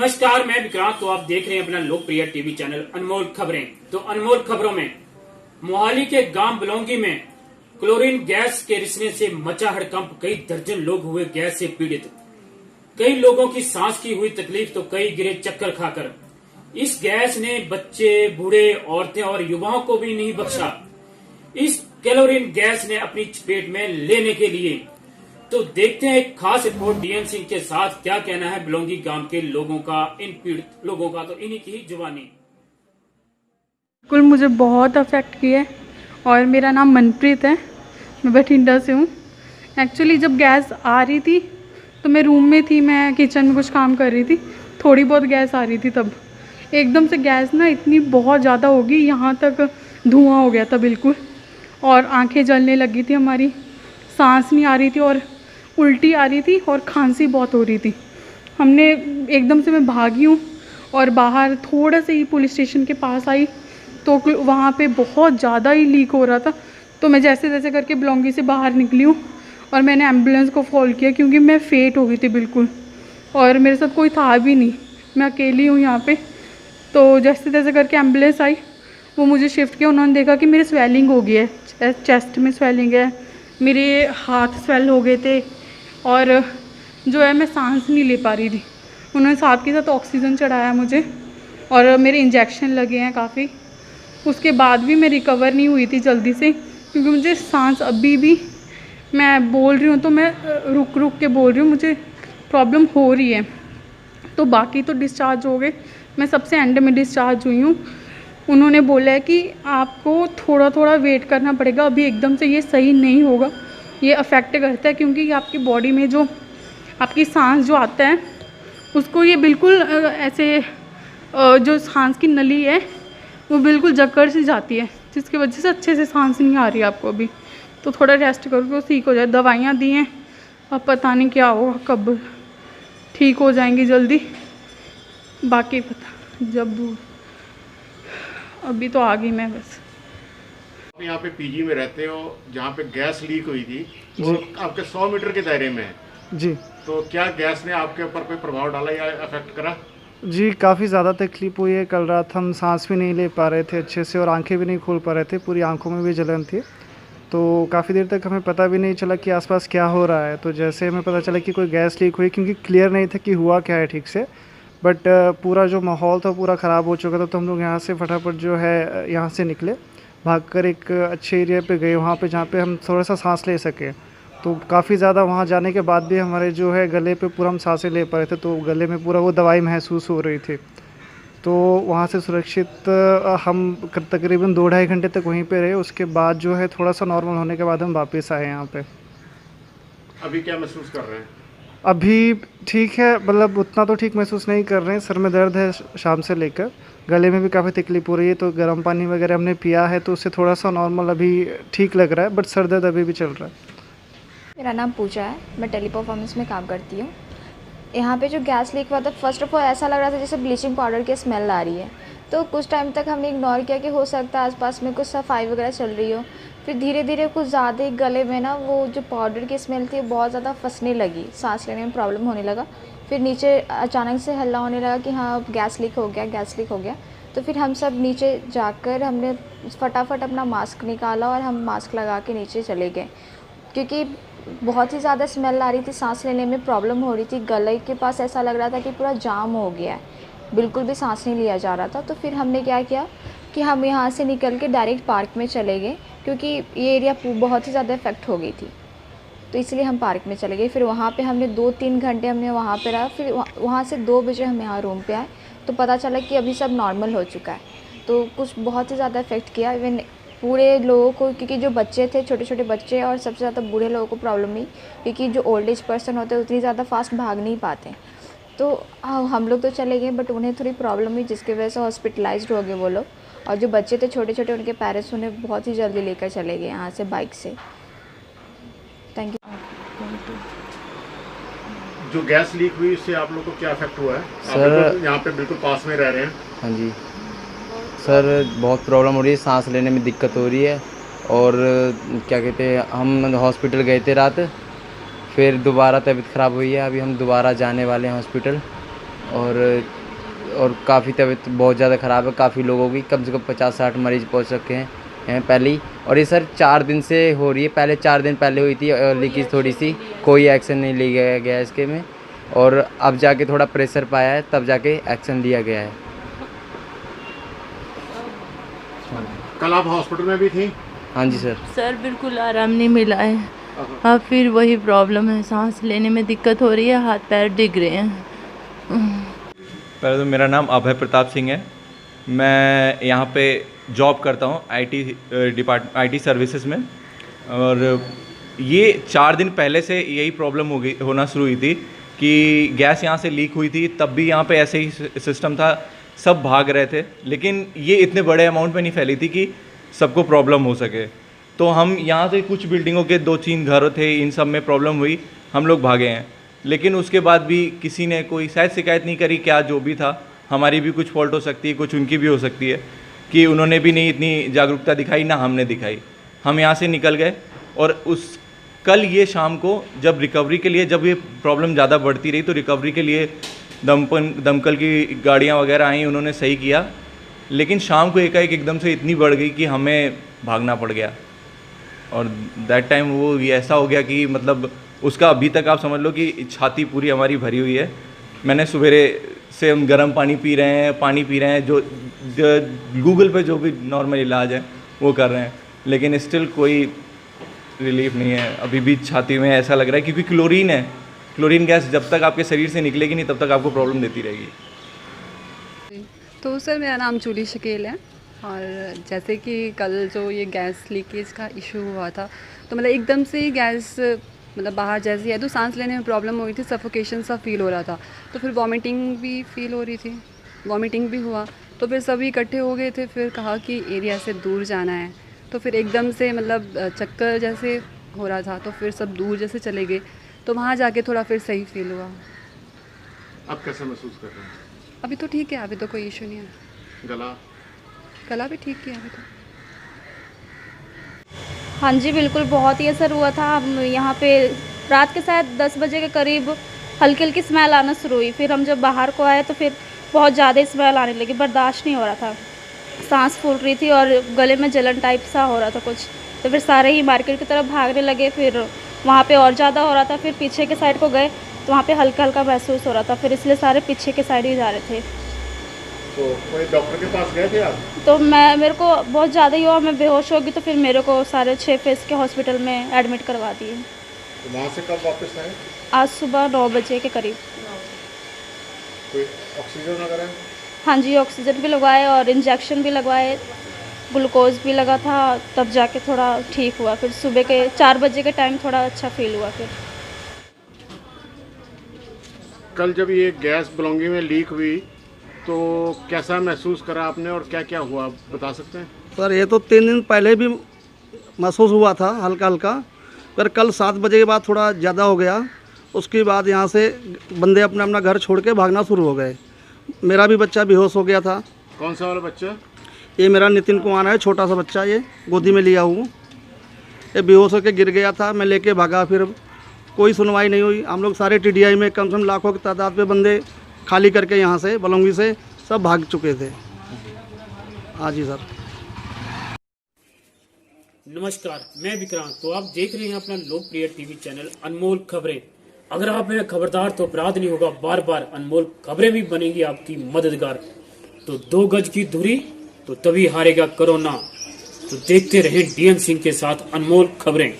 नमस्कार, मैं विक्रांत। तो आप देख रहे हैं अपना लोकप्रिय टीवी चैनल अनमोल खबरें। तो अनमोल खबरों में मोहाली के गांव बलौंगी में क्लोरीन गैस के रिसने से मचा हड़कंप। कई दर्जन लोग हुए गैस से पीड़ित। कई लोगों की सांस की हुई तकलीफ तो कई गिरे चक्कर खाकर। इस गैस ने बच्चे, बूढ़े, औरतें और युवाओं को भी नहीं बख्शा। इस क्लोरीन गैस ने अपनी चपेट में लेने के लिए तो देखते हैं एक खास रिपोर्ट डीएन सिंह के साथ। क्या कहना है बलौंगी गांव के लोगों का, इन पीड़ित लोगों का, तो इन्हीं की ही जुबानी। बिल्कुल मुझे बहुत अफेक्ट किया है। और मेरा नाम मनप्रीत है, मैं बठिंडा से हूँ। एक्चुअली जब गैस आ रही थी तो मैं रूम में थी, मैं किचन में कुछ काम कर रही थी, थोड़ी बहुत गैस आ रही थी। तब एकदम से गैस ना इतनी बहुत ज़्यादा होगी, यहाँ तक धुआं हो गया था बिल्कुल। और आंखें जलने लगी थी हमारी, सांस नहीं आ रही थी और उल्टी आ रही थी और खांसी बहुत हो रही थी। हमने एकदम से मैं भागी हूँ और बाहर थोड़ा से ही पुलिस स्टेशन के पास आई तो वहाँ पे बहुत ज़्यादा ही लीक हो रहा था। तो मैं जैसे जैसे करके बलौंगी से बाहर निकली हूँ और मैंने एम्बुलेंस को कॉल किया क्योंकि मैं फेंट हो गई थी बिल्कुल। और मेरे साथ कोई था भी नहीं, मैं अकेली हूँ यहाँ पे। तो जैसे जैसे करके एम्बुलेंस आई, वो मुझे शिफ्ट किया। उन्होंने देखा कि मेरी स्वेलिंग हो गई है, चेस्ट में स्वेलिंग है, मेरे हाथ स्वेल हो गए थे और जो है मैं सांस नहीं ले पा रही थी। उन्होंने साथ के साथ ऑक्सीजन चढ़ाया मुझे और मेरे इंजेक्शन लगे हैं काफ़ी। उसके बाद भी मैं रिकवर नहीं हुई थी जल्दी से, क्योंकि मुझे सांस अभी भी, मैं बोल रही हूँ तो मैं रुक रुक के बोल रही हूँ, मुझे प्रॉब्लम हो रही है। तो बाकी तो डिस्चार्ज हो गए, मैं सबसे एंड में डिस्चार्ज हुई हूँ। उन्होंने बोला है कि आपको थोड़ा थोड़ा वेट करना पड़ेगा, अभी एकदम से ये सही नहीं होगा, ये अफेक्ट करता है क्योंकि आपकी बॉडी में जो आपकी सांस जो आता है उसको ये बिल्कुल ऐसे जो सांस की नली है वो बिल्कुल जकड़ सी जाती है, जिसकी वजह से अच्छे से सांस नहीं आ रही है आपको अभी। तो थोड़ा रेस्ट करोगे वो ठीक हो जाए। दवाइयाँ दी हैं, अब पता नहीं क्या होगा, कब ठीक हो जाएंगी जल्दी, बाकी पता जब। अभी तो आ गई मैं बस। आप यहाँ पे पीजी में रहते हो जहाँ पे गैस लीक हुई थी, वो आपके 100 मीटर के दायरे में है जी। तो क्या गैस ने आपके ऊपर कोई प्रभाव डाला या अफेक्ट करा? जी, काफ़ी ज़्यादा तकलीफ हुई है। कल रात हम सांस भी नहीं ले पा रहे थे अच्छे से और आंखें भी नहीं खोल पा रहे थे, पूरी आंखों में भी जलन थी। तो काफ़ी देर तक हमें पता भी नहीं चला कि आसपास क्या हो रहा है। तो जैसे हमें पता चला कि कोई गैस लीक हुई, क्योंकि क्लियर नहीं था कि हुआ क्या है ठीक से, बट पूरा जो माहौल था पूरा ख़राब हो चुका था। तो हम लोग यहाँ से फटाफट जो है यहाँ से निकले, भागकर एक अच्छे एरिया पे गए, वहाँ पे जहाँ पे हम थोड़ा सा सांस ले सकें। तो काफ़ी ज़्यादा वहाँ जाने के बाद भी हमारे जो है गले पे पूरा हम सांसें ले पा रहे थे, तो गले में पूरा वो दवाई महसूस हो रही थी। तो वहाँ से सुरक्षित हम तकरीबन 2-2.5 घंटे तक वहीं पे रहे। उसके बाद जो है थोड़ा सा नॉर्मल होने के बाद हम वापस आए यहाँ पे। अभी क्या महसूस कर रहे हैं? अभी ठीक है, मतलब उतना तो ठीक महसूस नहीं कर रहे हैं। सर में दर्द है शाम से लेकर, गले में भी काफ़ी तकलीफ हो रही है। तो गर्म पानी वगैरह हमने पिया है तो उससे थोड़ा सा नॉर्मल अभी ठीक लग रहा है, बट सर दर्द अभी भी चल रहा है। मेरा नाम पूजा है, मैं टेलीपरफॉर्मेंस में काम करती हूँ। यहाँ पे जो गैस लीक हुआ था, फर्स्ट ऑफ ऑल ऐसा लग रहा था जैसे ब्लीचिंग पाउडर की स्मेल आ रही है। तो कुछ टाइम तक हमने इग्नोर किया कि हो सकता है आसपास में कुछ सफाई वगैरह चल रही हो। फिर धीरे धीरे कुछ ज़्यादा ही गले में ना वो जो पाउडर की स्मेल थी बहुत ज़्यादा फंसने लगी, सांस लेने में प्रॉब्लम होने लगा। फिर नीचे अचानक से हल्ला होने लगा कि हाँ अब गैस लीक हो गया, गैस लीक हो गया। तो फिर हम सब नीचे जाकर हमने फटाफट अपना मास्क निकाला और हम मास्क लगा के नीचे चले गए, क्योंकि बहुत ही ज़्यादा स्मेल आ रही थी, सांस लेने में प्रॉब्लम हो रही थी। गले के पास ऐसा लग रहा था कि पूरा जाम हो गया है, बिल्कुल भी सांस नहीं लिया जा रहा था। तो फिर हमने क्या किया कि हम यहाँ से निकल के डायरेक्ट पार्क में चले गए, क्योंकि ये एरिया बहुत ही ज़्यादा इफेक्ट हो गई थी, तो इसलिए हम पार्क में चले गए। फिर वहाँ पे हमने 2-3 घंटे हमने वहाँ पे रहा। फिर वहाँ से 2 बजे हम यहाँ रूम पे आए तो पता चला कि अभी सब नॉर्मल हो चुका है। तो कुछ बहुत ही ज़्यादा इफेक्ट किया इवन पूरे लोगों को, क्योंकि जो बच्चे थे, छोटे छोटे बच्चे और सबसे ज़्यादा बूढ़े लोगों को प्रॉब्लम हुई, क्योंकि जो ओल्ड एज पर्सन होते हैं उतनी ज़्यादा फास्ट भाग नहीं पाते। तो हम लोग तो चले गए बट उन्हें थोड़ी प्रॉब्लम हुई, जिसकी वजह से हॉस्पिटलाइज्ड हो गए वो लोग। और जो बच्चे थे छोटे छोटे, उनके पेरेंट्स उन्हें बहुत ही जल्दी लेकर चले गए यहाँ से बाइक से। Thank you. जो गैस लीक हुई उससे आप लोग को क्या इफेक्ट हुआ है? सर यहाँ पे बिल्कुल पास में रह रहे हैं। हाँ जी सर, बहुत प्रॉब्लम हो रही है, सांस लेने में दिक्कत हो रही है। और क्या कहते हैं, हम हॉस्पिटल गए थे रात, फिर दोबारा तबीयत ख़राब हुई है, अभी हम दोबारा जाने वाले हैं हॉस्पिटल। और और काफ़ी तबीयत बहुत ज़्यादा ख़राब है काफ़ी लोगों की, कम से कम 50-60 मरीज़ पहुंच चुके हैं पहले ही। और ये सर 4 दिन से हो रही है, पहले 4 दिन पहले हुई थी लीकेज थोड़ी सी, कोई एक्शन नहीं लिया गया इसके में, और अब जाके थोड़ा प्रेशर पाया है तब जाके एक्शन लिया गया है। कल आप हॉस्पिटल में भी थी? हाँ जी सर। सर बिल्कुल आराम नहीं मिला है, अब फिर वही प्रॉब्लम है, सांस लेने में दिक्कत हो रही है, हाथ पैर डिग रहे हैं। पहले तो मेरा नाम अभय प्रताप सिंह है। मैं यहाँ पे जॉब करता हूँ आईटी सर्विसेज में, और ये 4 दिन पहले से यही प्रॉब्लम होना शुरू हुई थी कि गैस यहाँ से लीक हुई थी। तब भी यहाँ पे ऐसे ही सिस्टम था, सब भाग रहे थे, लेकिन ये इतने बड़े अमाउंट में नहीं फैली थी कि सबको प्रॉब्लम हो सके। तो हम यहाँ से कुछ बिल्डिंगों के 2-3 घर थे, इन सब में प्रॉब्लम हुई, हम लोग भागे हैं। लेकिन उसके बाद भी किसी ने कोई शायद शिकायत नहीं करी, क्या जो भी था, हमारी भी कुछ फॉल्ट हो सकती है, कुछ उनकी भी हो सकती है, कि उन्होंने भी नहीं इतनी जागरूकता दिखाई, ना हमने दिखाई। हम यहाँ से निकल गए, और कल ये शाम को जब रिकवरी के लिए, जब ये प्रॉब्लम ज़्यादा बढ़ती रही, तो रिकवरी के लिए दमकल की गाड़ियाँ वगैरह आई, उन्होंने सही किया। लेकिन शाम को एकाएक एकदम से इतनी बढ़ गई कि हमें भागना पड़ गया, और दैट टाइम वो ये ऐसा हो गया कि मतलब उसका अभी तक आप समझ लो कि छाती पूरी हमारी भरी हुई है। मैंने सवेरे से हम गर्म पानी पी रहे हैं, जो गूगल पे जो भी नॉर्मल इलाज है वो कर रहे हैं, लेकिन स्टिल कोई रिलीफ नहीं है। अभी भी छाती में ऐसा लग रहा है, क्योंकि क्लोरीन है, क्लोरीन गैस जब तक आपके शरीर से निकलेगी नहीं तब तक आपको प्रॉब्लम देती रहेगी। तो सर मेरा नाम जूली शकील है, और जैसे कि कल जो ये गैस लीकेज का इशू हुआ था, तो मतलब एकदम से ही गैस मतलब बाहर जैसी है तो सांस लेने में प्रॉब्लम हो रही थी, सफोकेशन सा फील हो रहा था, तो फिर वॉमिटिंग भी फील हो रही थी, वॉमिटिंग भी हुआ। तो फिर सभी इकट्ठे हो गए थे, फिर कहा कि एरिया से दूर जाना है, तो फिर एकदम से मतलब चक्कर जैसे हो रहा था, तो फिर सब दूर जैसे चले गए, तो वहाँ जाके थोड़ा फिर सही फील हुआ। आप कैसा महसूस कर रहे हैं? अभी तो ठीक है, अभी तो कोई इशू नहीं है। गला भी ठीक है अभी तो। हाँ जी बिल्कुल, बहुत ही असर हुआ था। हम यहाँ पे रात के शायद 10 बजे के करीब हल्की हल्की स्मेल आना शुरू हुई, फिर हम जब बाहर को आए तो फिर बहुत ज़्यादा स्मेल आने लगी, बर्दाश्त नहीं हो रहा था, सांस फूल रही थी और गले में जलन टाइप सा हो रहा था कुछ। तो फिर सारे ही मार्केट की तरफ भागने लगे, फिर वहाँ पे और ज़्यादा हो रहा था, फिर पीछे के साइड को गए तो वहाँ पे हल्का हल्का महसूस हो रहा था, फिर इसलिए सारे पीछे के साइड ही जा रहे थे। तो कोई डॉक्टर के पास गए थे आप? तो मेरे को बहुत ज़्यादा ही हुआ, मैं बेहोश हो गई, तो फिर मेरे को सारे 6 फेस के हॉस्पिटल में एडमिट करवा दिए। तो वहाँ से कब वापस आए? आज सुबह 9 बजे के करीब। कोई ऑक्सीजन वगैरह? हाँ जी, ऑक्सीजन भी लगवाए और इंजेक्शन भी लगवाए, ग्लूकोज भी लगा था, तब जाके थोड़ा ठीक हुआ। फिर सुबह के 4 बजे के टाइम थोड़ा अच्छा फील हुआ। फिर कल जब ये गैस बलौंगी में लीक हुई तो कैसा महसूस करा आपने और क्या क्या हुआ, बता सकते हैं? सर ये तो 3 दिन पहले भी महसूस हुआ था हल्का हल्का, पर कल 7 बजे के बाद थोड़ा ज़्यादा हो गया। उसके बाद यहाँ से बंदे अपना अपना घर छोड़ के भागना शुरू हो गए। मेरा भी बच्चा बेहोश हो गया था। कौन सा वाला बच्चा? ये मेरा नितिन कुमार है, छोटा सा बच्चा, ये गोदी में लिया हूँ। ये बेहोश होकर गिर गया था, मैं लेके भागा, फिर कोई सुनवाई नहीं हुई। हम लोग सारे टीडीआई में कम से कम लाखों की तादाद पे बंदे खाली करके यहाँ से बलौंगी से सब भाग चुके थे। हाँ जी सर। नमस्कार, मैं विक्रांत। तो आप देख रहे हैं अपना लोकप्रिय टीवी चैनल अनमोल खबरें। अगर आप हैं खबरदार तो अपराध नहीं होगा, बार बार अनमोल खबरें भी बनेंगी आपकी मददगार। तो 2 गज की दूरी तो तभी हारेगा कोरोना। तो देखते रहें डीएम सिंह के साथ अनमोल खबरें।